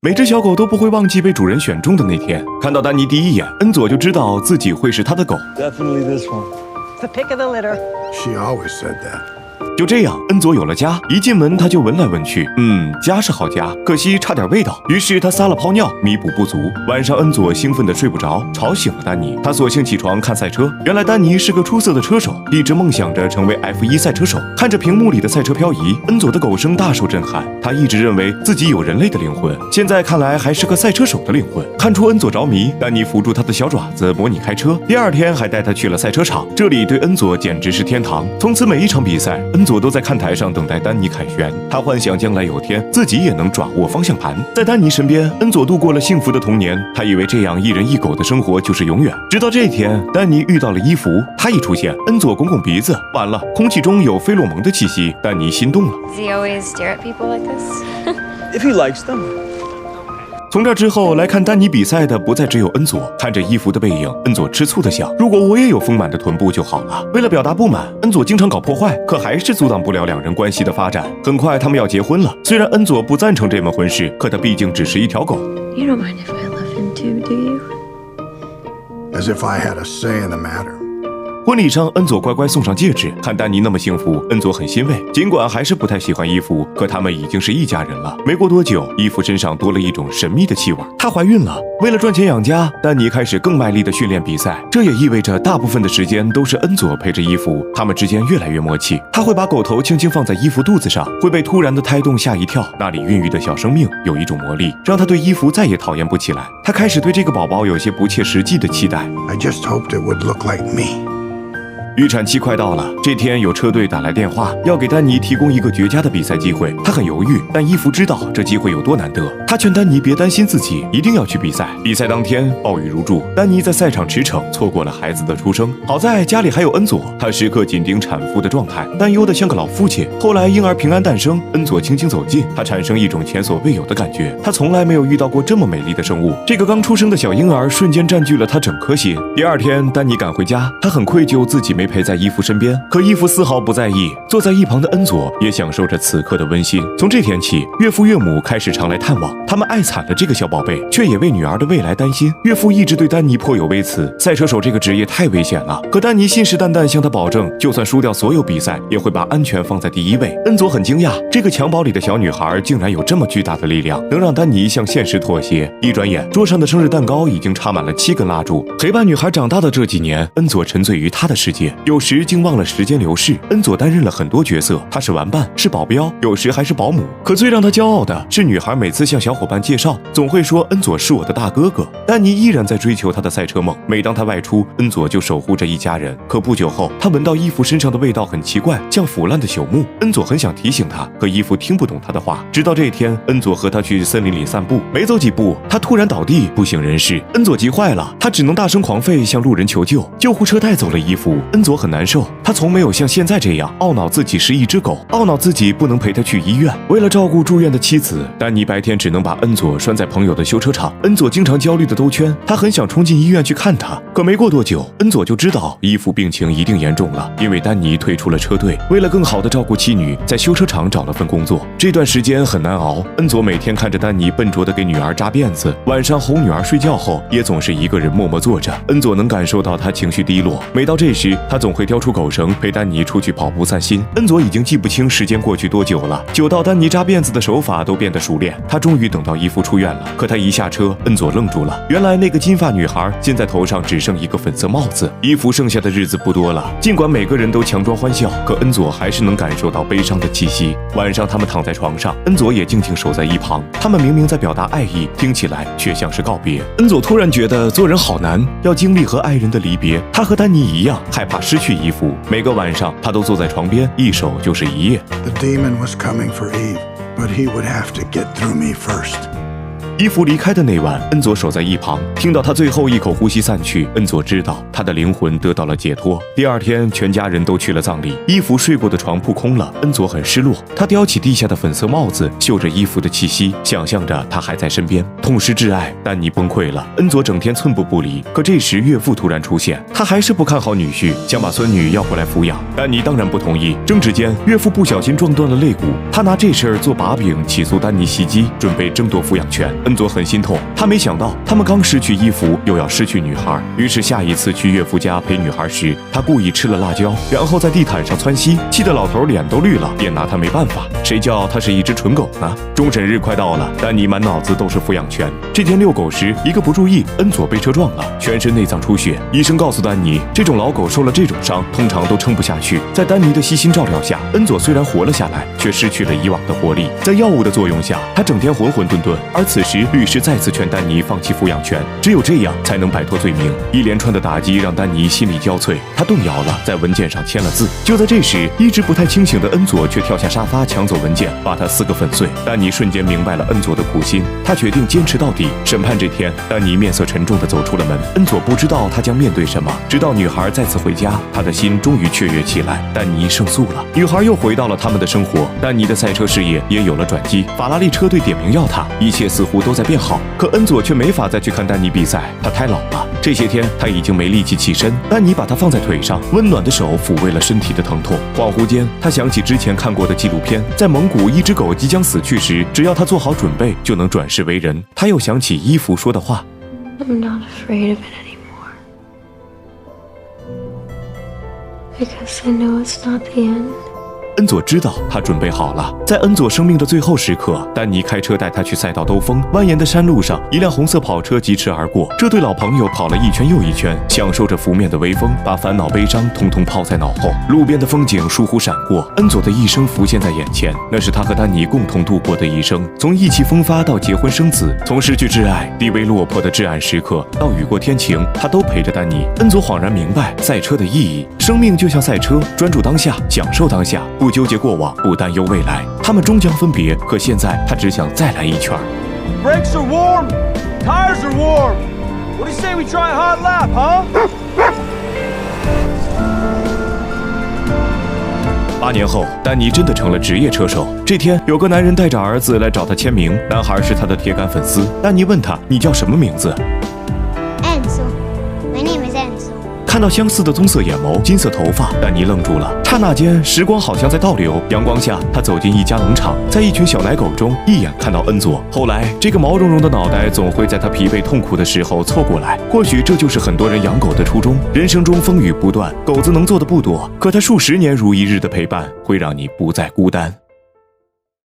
每只小狗都不会忘记被主人选中的那天。看到丹尼第一眼，恩佐就知道自己会是他的狗。Definitely this one. It's the pick of the litter. She always said that. 就这样，恩佐有了家。一进门他就闻来闻去，家是好家，可惜差点味道。于是他撒了泡尿，弥补不足。晚上，恩佐兴奋的睡不着，吵醒了丹尼。他索性起床看赛车。原来丹尼是个出色的车手，一直梦想着成为 F1 赛车手。看着屏幕里的赛车漂移，恩佐的狗声大受震撼。他一直认为自己有人类的灵魂，现在看来还是个赛车手的灵魂。看出恩佐着迷，丹尼扶住他的小爪子模拟开车。第二天还带他去了赛车场，这里对恩佐简直是天堂。从此每一场比赛，恩佐都在看台上等待丹尼凯旋。他幻想将来有天自己也能掌握方向盘。在丹尼身边，恩佐度过了幸福的童年。他以为这样一人一狗的生活就是永远。直到这天，丹尼遇到了伊芙，他一出现，恩佐拱拱鼻子，完了，空气中有费洛蒙的气息。丹尼心动了。Does he always stare at people like this? If he likes them. 从这之后来看丹尼比赛的不再只有恩佐，看着伊芙的背影，恩佐吃醋的想，如果我也有丰满的臀部就好了。为了表达不满，恩佐经常搞破坏，可还是阻挡不了两人关系的发展。很快他们要结婚了，虽然恩佐不赞成这门婚事，可他毕竟只是一条狗。 You don't mind if I love him too, do you? As if I had a say in the matter. 婚礼上，恩佐乖乖送上戒指。看丹尼那么幸福，恩佐很欣慰。尽管还是不太喜欢伊芙，可他们已经是一家人了。没过多久，伊芙身上多了一种神秘的气味，她怀孕了。为了赚钱养家，丹尼开始更卖力的训练比赛。这也意味着大部分的时间都是恩佐陪着伊芙，他们之间越来越默契。他会把狗头轻轻放在伊芙肚子上，会被突然的胎动吓一跳。那里孕育的小生命有一种魔力，让他对伊芙再也讨厌不起来。他开始对这个宝宝有些不切实际的期待。 I just hoped it would look like me. 预产期快到了，这天有车队打来电话，要给丹尼提供一个绝佳的比赛机会。他很犹豫，但伊芙知道这机会有多难得。他劝丹尼别担心自己，一定要去比赛。比赛当天暴雨如注，丹尼在赛场驰骋，错过了孩子的出生。好在家里还有恩佐，他时刻紧盯产妇的状态，担忧的像个老父亲。后来婴儿平安诞生，恩佐轻轻走近，他产生一种前所未有的感觉。他从来没有遇到过这么美丽的生物。这个刚出生的小婴儿瞬间占据了他整颗心。第二天，丹尼赶回家，他很愧疚自己没陪在伊芙身边，可伊芙丝毫不在意。坐在一旁的恩佐也享受着此刻的温馨。从这天起，岳父岳母开始常来探望，他们爱惨了这个小宝贝，却也为女儿的未来担心。岳父一直对丹尼颇有微词，赛车手这个职业太危险了。可丹尼信誓旦旦向他保证，就算输掉所有比赛，也会把安全放在第一位。恩佐很惊讶，这个襁褓里的小女孩竟然有这么巨大的力量，能让丹尼向现实妥协。一转眼，桌上的生日蛋糕已经插满了7根蜡烛。陪伴女孩长大的这几年，恩佐沉醉于她的世界，有时竟忘了时间流逝。恩佐担任了很多角色，他是玩伴，是保镖，有时还是保姆。可最让他骄傲的是，女孩每次向小伙伴介绍，总会说恩佐是我的大哥哥。丹尼依然在追求他的赛车梦，每当他外出，恩佐就守护着一家人。可不久后，他闻到伊芙身上的味道很奇怪，像腐烂的朽木。恩佐很想提醒他，可伊芙听不懂他的话。直到这天，恩佐和他去森林里散步，没走几步，他突然倒地，不省人事。恩佐急坏了，他只能大声狂吠，向路人求救。救护车带走了伊芙，恩佐很难受。他从没有像现在这样懊恼自己是一只狗，懊恼自己不能陪他去医院。为了照顾住院的妻子，丹尼白天只能把恩佐拴在朋友的修车厂。恩佐经常焦虑的兜圈，他很想冲进医院去看他。可没过多久，恩佐就知道伊芙病情一定严重了，因为丹尼退出了车队，为了更好的照顾妻女，在修车厂找了份工作。这段时间很难熬，恩佐每天看着丹尼笨拙地给女儿扎辫子，晚上哄女儿睡觉后，也总是一个人默默坐着。恩佐能感受到他情绪低落，每到这时，他总会叼出狗绳陪丹尼出去跑步散心。恩佐已经记不清时间过去多久了，久到丹尼扎辫子的手法都变得熟练。他终于等到伊芙出院了，可他一下车，恩佐愣住了。原来那个金发女孩现在头上只剩一个粉色帽子。伊芙剩下的日子不多了，尽管每个人都强装欢笑，可恩佐还是能感受到悲伤的气息。晚上他们躺在床上，恩佐也静静守在一旁。他们明明在表达爱意，听起来却像是告别。恩佐突然觉得做人好难，要经历和爱人的离别。他和丹尼一样，害怕失去伊芙。每个晚上，他都坐在床边，一守就是一夜。 The demon was coming for Eve, but he would have to get through me first. 伊芙离开的那晚，恩佐守在一旁，听到他最后一口呼吸散去，恩佐知道他的灵魂得到了解脱。第二天，全家人都去了葬礼，伊芙睡过的床铺空了，恩佐很失落。他叼起地下的粉色帽子，嗅着伊芙的气息，想象着她还在身边。痛失挚爱，丹尼崩溃了。恩佐整天寸步不离，可这时岳父突然出现，他还是不看好女婿，想把孙女要过来抚养。丹尼当然不同意。争执间，岳父不小心撞断了肋骨，他拿这事儿做把柄起诉丹尼袭击，准备争夺抚养权。恩佐很心痛，他没想到他们刚失去伊芙，又要失去女孩。于是下一次去岳父家陪女孩时，他故意吃了辣椒，然后在地毯上窜稀，气得老头脸都绿了，便拿他没办法。谁叫他是一只蠢狗呢？终审日快到了，丹尼满脑子都是抚养权。这天遛狗时，一个不注意，恩佐被车撞了，全身内脏出血。医生告诉丹尼，这种老狗受了这种伤，通常都撑不下去。在丹尼的悉心照料下，恩佐虽然活了下来，却失去了以往的活力。在药物的作用下，他整天浑浑沌沌。而此时，律师再次劝丹尼放弃抚养权，只有这样才能摆脱罪名。一连串的打击让丹尼心力交瘁，他动摇了，在文件上签了字。就在这时，一直不太清醒的恩佐却跳下沙发抢走文件，把他撕个粉碎。丹尼瞬间明白了恩佐的苦心，他决定坚持到底。审判这天，丹尼面色沉重地走出了门。恩佐不知道他将面对什么，直到女孩再次回家，他的心终于雀跃起来。丹尼胜诉了，女孩又回到了他们的生活。丹尼的赛车事业也有了转机，法拉利车队点名要他，一切似乎都在变好。可恩佐却没法再去看丹尼比赛，他太老了。这些天他已经没力气起身，丹尼把他放在腿上，温暖的手抚慰了身体的疼痛。恍惚间，他想起之前看过的纪录片，在蒙古一只狗即将死去时，只要他做好准备，就能转世为人。他又想起伊芙说的话 I'm not afraid of it anymore. Because I know it's not the end. 恩佐知道他准备好了。在恩佐生命的最后时刻，丹尼开车带他去赛道兜风。蜿蜒的山路上，一辆红色跑车疾驰而过。这对老朋友跑了一圈又一圈，享受着拂面的微风，把烦恼悲伤统统抛在脑后。路边的风景疏忽闪过，恩佐的一生浮现在眼前。那是他和丹尼共同度过的一生，从意气风发到结婚生子，从失去挚爱、低微落魄的至暗时刻，到雨过天晴，他都陪着丹尼。恩佐恍然明白赛车的意义，生命就像赛车，专注当下，享受当下。不纠结过往，不担忧未来。他们终将分别，可现在他只想再来一圈。Brakes are warm. Tires are warm. What do you say we try a hot lap, huh? 8年后，丹尼真的成了职业车手。这天，有个男人带着儿子来找他签名，男孩是他的铁杆粉丝。丹尼问他：“你叫什么名字？” Enzo. My name is Enzo. 看到相似的棕色眼眸、金色头发，丹尼愣住了。刹那间，时光好像在倒流。阳光下，他走进一家农场，在一群小奶狗中，一眼看到恩佐。后来，这个毛茸茸的脑袋总会在他疲惫痛苦的时候凑过来。或许这就是很多人养狗的初衷。人生中风雨不断，狗子能做的不多，可它数十年如一日的陪伴，会让你不再孤单。